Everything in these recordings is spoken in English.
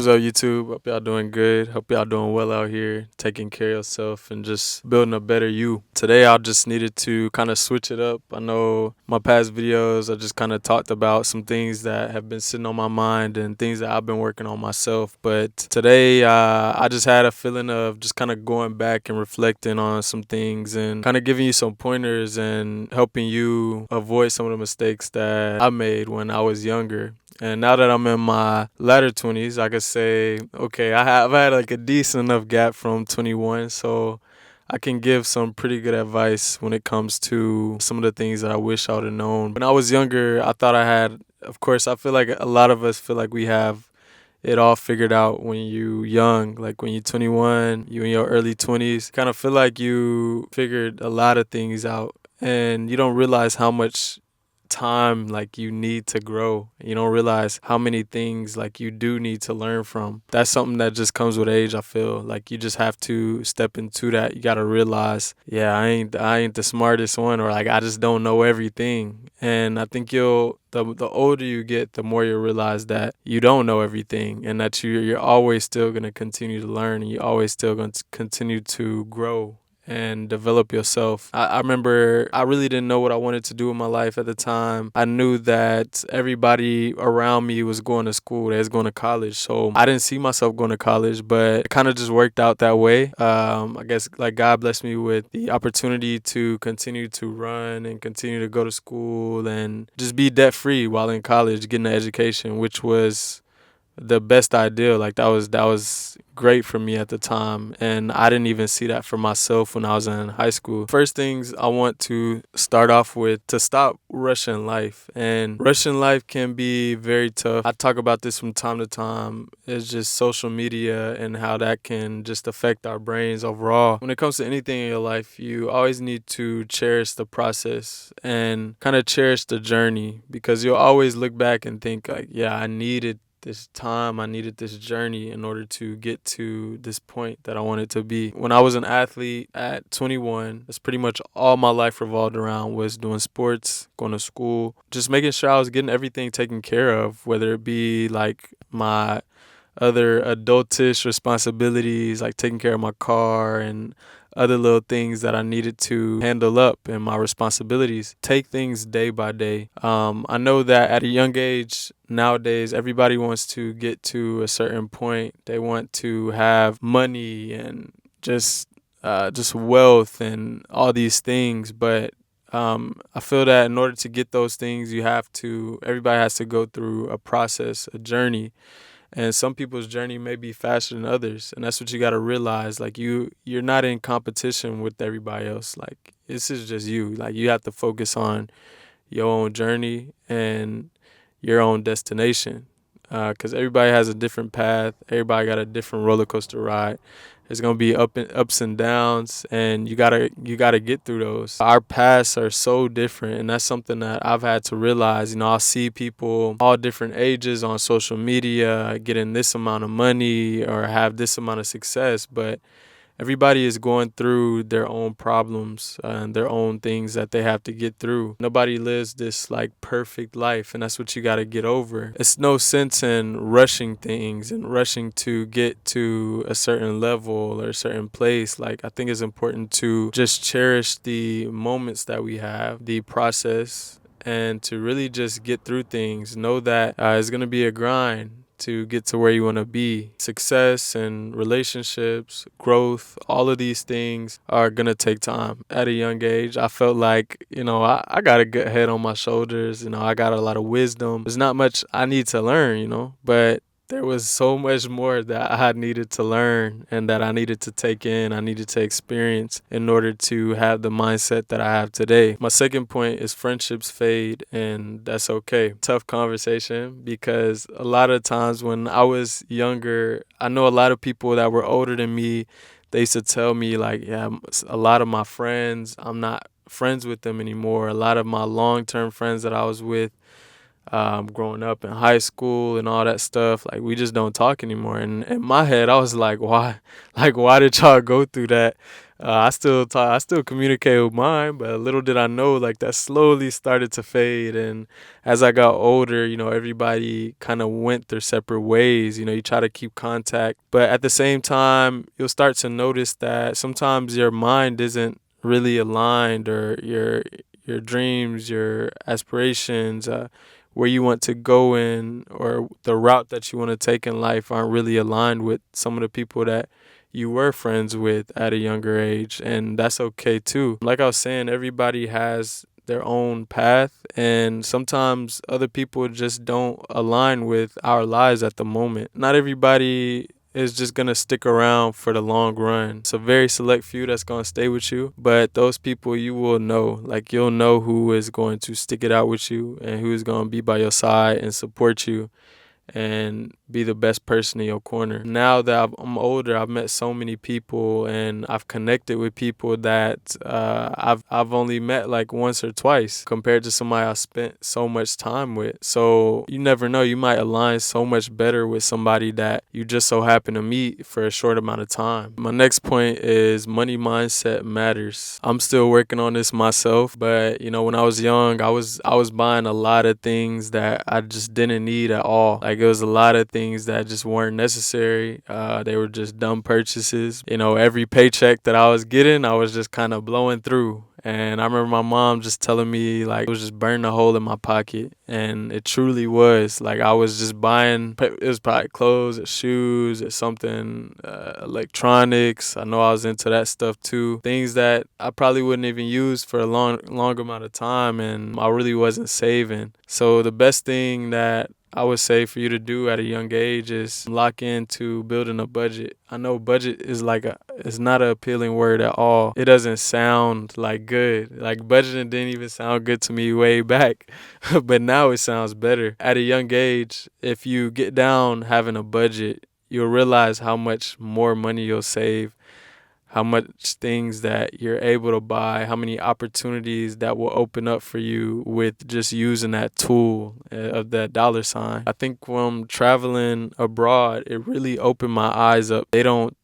What's up, YouTube? Hope y'all doing good. Hope y'all doing well out here, taking care of yourself and just building a better you. Today, I just needed to kind of switch it up. I know my past videos, I just kind of talked about some things that have been sitting on my mind and things that I've been working on myself. But today, I just had a feeling of just kind of going back and reflecting on some things and kind of giving you some pointers and helping you avoid some of the mistakes that I made when I was younger. And now that I'm in my latter 20s, I could say, okay, I've had like a decent enough gap from 21, so I can give some pretty good advice when it comes to some of the things that I wish I would have known. When I was younger, I thought I had, of course, I feel like a lot of us feel like we have it all figured out when you young, like when you're 21, you in your early 20s, kind of feel like you figured a lot of things out and you don't realize how much time like you need to grow. You don't realize how many things like you do need to learn from. That's something that just comes with age, I feel. Like you just have to step into that. You got to realize, yeah, I ain't the smartest one, or like I just don't know everything. And I think the older you get, the more you realize that you don't know everything and that you're always still going to continue to learn and you're always still going to continue to grow and develop yourself. I remember I really didn't know what I wanted to do in my life at the time. I knew that everybody around me was going to school, they was going to college. So I didn't see myself going to college, but it kind of just worked out that way. I guess like God blessed me with the opportunity to continue to run and continue to go to school and just be debt free while in college, getting an education, which was the best ideal. Like that was great for me at the time, and I didn't even see that for myself when I was in high school. First things I want to start off with, to stop rushing life. And rushing life can be very tough. I talk about this from time to time. It's just social media and how that can just affect our brains overall. When it comes to anything in your life, you always need to cherish the process and kind of cherish the journey, because you'll always look back and think like, yeah, I needed this time, I needed this journey in order to get to this point that I wanted to be. When I was an athlete at 21, that's pretty much all my life revolved around, was doing sports, going to school, just making sure I was getting everything taken care of, whether it be like my other adultish responsibilities, like taking care of my car and other little things that I needed to handle up in my responsibilities. Take things day by day. I know that at a young age nowadays, everybody wants to get to a certain point. They want to have money and just wealth and all these things, but I feel that in order to get those things, everybody has to go through a process, a journey, and some people's journey may be faster than others, and that's what you got to realize. Like you're not in competition with everybody else. Like this is just you. Like you have to focus on your own journey and your own destination, because everybody has a different path. Everybody got a different roller coaster ride. There's gonna be ups and downs, and you gotta get through those. Our paths are so different, and that's something that I've had to realize. I'll see people all different ages on social media getting this amount of money or have this amount of success, but everybody is going through their own problems and their own things that they have to get through. Nobody lives this like perfect life, and that's what you got to get over. It's no sense in rushing things and rushing to get to a certain level or a certain place. Like I think it's important to just cherish the moments that we have, the process, and to really just get through things. Know that it's going to be a grind to get to where you want to be. Success and relationships, growth, all of these things are going to take time. At a young age, I felt like, I got a good head on my shoulders. I got a lot of wisdom. There's not much I need to learn, but there was so much more that I needed to learn and that I needed to take in, I needed to experience in order to have the mindset that I have today. My second point is friendships fade, and that's okay. Tough conversation, because a lot of times when I was younger, I know a lot of people that were older than me, they used to tell me like, yeah, a lot of my friends, I'm not friends with them anymore. A lot of my long-term friends that I was with, growing up in high school and all that stuff. Like we just don't talk anymore. And in my head, I was like, why? Like why did y'all go through that? I still talk, I still communicate with mine, but little did I know, like that slowly started to fade. And as I got older, everybody kind of went their separate ways. You try to keep contact, but at the same time, you'll start to notice that sometimes your mind isn't really aligned, or your dreams, your aspirations, where you want to go in, or the route that you want to take in life aren't really aligned with some of the people that you were friends with at a younger age. And that's okay too. Like I was saying, everybody has their own path, and sometimes other people just don't align with our lives at the moment. Not everybody is just gonna stick around for the long run. It's a very select few that's gonna stay with you, but those people you will know. Like you'll know who is going to stick it out with you and who is gonna be by your side and support you and be the best person in your corner. Now that I'm older, I've met so many people and I've connected with people that I've only met like once or twice compared to somebody I spent so much time with. So you never know, you might align so much better with somebody that you just so happen to meet for a short amount of time. My next point is money mindset matters. I'm still working on this myself, but when I was young, I was buying a lot of things that I just didn't need at all. Like it was a lot of things that just weren't necessary. They were just dumb purchases. Every paycheck that I was getting, I was just kind of blowing through. And I remember my mom just telling me like it was just burning a hole in my pocket. And it truly was. Like I was just buying, it was probably clothes or shoes or something, electronics. I know I was into that stuff too. Things that I probably wouldn't even use for a long amount of time, and I really wasn't saving. So the best thing that I would say for you to do at a young age is lock into building a budget. I know budget is it's not an appealing word at all. It doesn't sound like good. Like budgeting didn't even sound good to me way back, but now it sounds better. At a young age, if you get down having a budget, you'll realize how much more money you'll save, how much things that you're able to buy, how many opportunities that will open up for you with just using that tool of that dollar sign. I think when I'm traveling abroad, it really opened my eyes up. They don't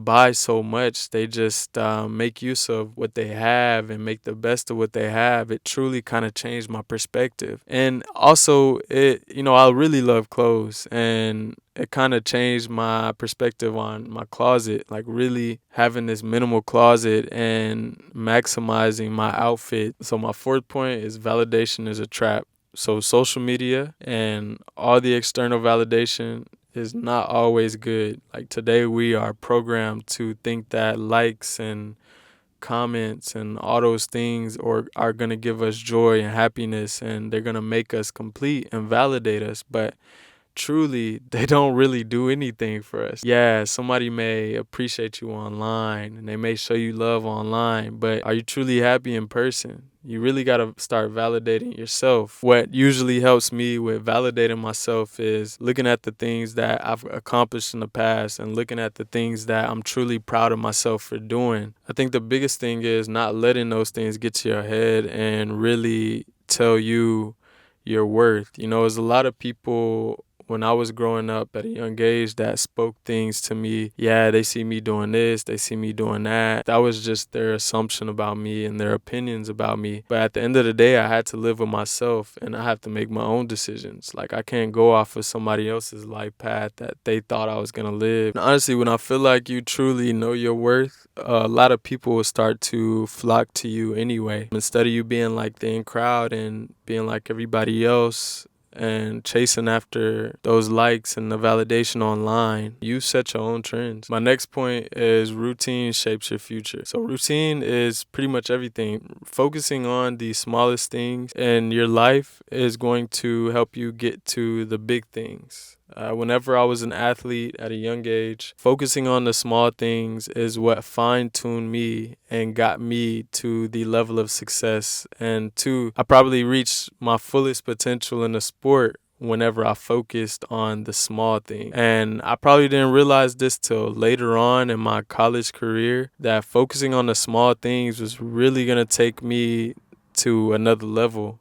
buy so much. They just make use of what they have and make the best of what they have. It truly kind of changed my perspective. And also, I really love clothes, and it kind of changed my perspective on my closet, like really having this minimal closet and maximizing my outfit. So my fourth point is validation is a trap. So social media and all the external validation is not always good. Like today we are programmed to think that likes and comments and all those things are going to give us joy and happiness, and they're going to make us complete and validate us. But truly, they don't really do anything for us. Yeah, somebody may appreciate you online and they may show you love online, but are you truly happy in person? You really got to start validating yourself. What usually helps me with validating myself is looking at the things that I've accomplished in the past and looking at the things that I'm truly proud of myself for doing. I think the biggest thing is not letting those things get to your head and really tell you your worth. There's a lot of people when I was growing up at a young age that spoke things to me. Yeah, they see me doing this, they see me doing that. That was just their assumption about me and their opinions about me. But at the end of the day, I had to live with myself and I have to make my own decisions. Like I can't go off of somebody else's life path that they thought I was gonna live. And honestly, when I feel like you truly know your worth, a lot of people will start to flock to you anyway. Instead of you being like the in crowd and being like everybody else and chasing after those likes and the validation online, you set your own trends. My next point is routine shapes your future. So routine is pretty much everything. Focusing on the smallest things in your life is going to help you get to the big things. Whenever I was an athlete at a young age, focusing on the small things is what fine-tuned me and got me to the level of success. And two, I probably reached my fullest potential in the sport whenever I focused on the small thing. And I probably didn't realize this till later on in my college career, that focusing on the small things was really going to take me to another level.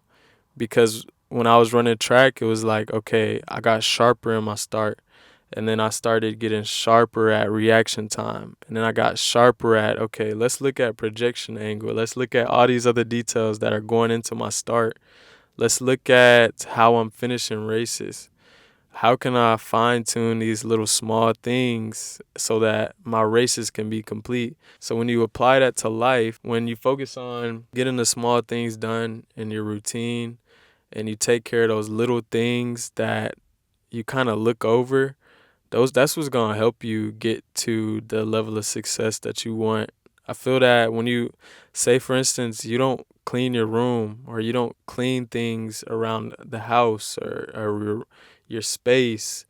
Because when I was running track, it was like, okay, I got sharper in my start. And then I started getting sharper at reaction time. And then I got sharper at, okay, let's look at projection angle. Let's look at all these other details that are going into my start. Let's look at how I'm finishing races. How can I fine tune these little small things so that my races can be complete? So when you apply that to life, when you focus on getting the small things done in your routine and you take care of those little things that you kind of look over, that's what's gonna help you get to the level of success that you want. I feel that when you say, for instance, you don't clean your room or you don't clean things around the house or your space,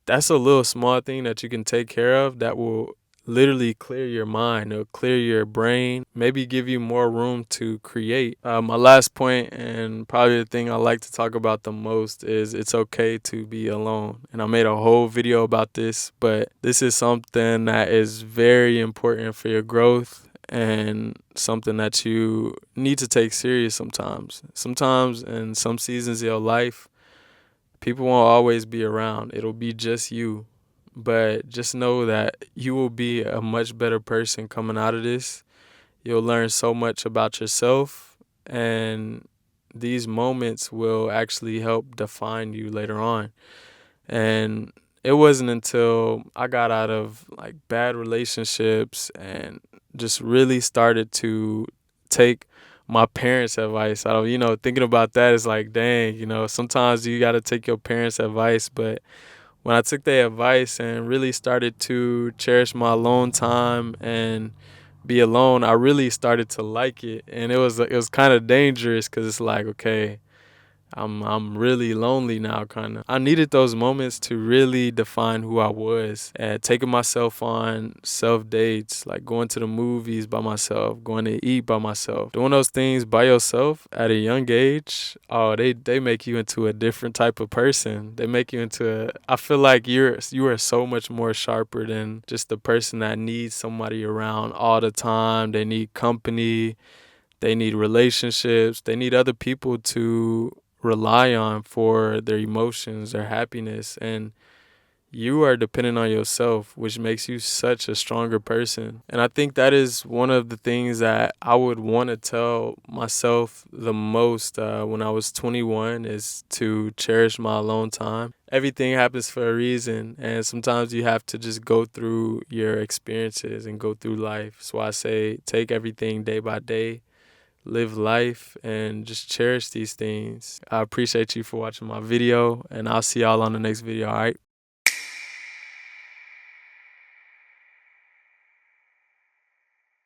that's a little small thing that you can take care of that will literally clear your mind. It'll clear your brain, maybe give you more room to create. My last point, and probably the thing I like to talk about the most, is it's okay to be alone. And I made a whole video about this, but this is something that is very important for your growth and something that you need to take serious sometimes. Sometimes in some seasons of your life, people won't always be around. It'll be just you. But just know that you will be a much better person coming out of this. You'll learn so much about yourself, and these moments will actually help define you later on. And it wasn't until I got out of like bad relationships and just really started to take my parents' advice. I don't, thinking about that is like, dang, sometimes you got to take your parents' advice. But when I took their advice and really started to cherish my alone time and be alone, I really started to like it. And it was kind of dangerous because it's like, okay, I'm really lonely now, kind of. I needed those moments to really define who I was. And taking myself on self dates, like going to the movies by myself, going to eat by myself, doing those things by yourself at a young age. Oh, they make you into a different type of person. They make you into I feel like you are so much more sharper than just the person that needs somebody around all the time. They need company. They need relationships. They need other people to rely on for their emotions, their happiness. And you are dependent on yourself, which makes you such a stronger person. And I think that is one of the things that I would want to tell myself the most when I was 21 is to cherish my alone time. Everything happens for a reason, and sometimes you have to just go through your experiences and go through life. So I say take everything day by day, live life, and just cherish these things. I appreciate you for watching my video, and I'll see y'all on the next video, all right?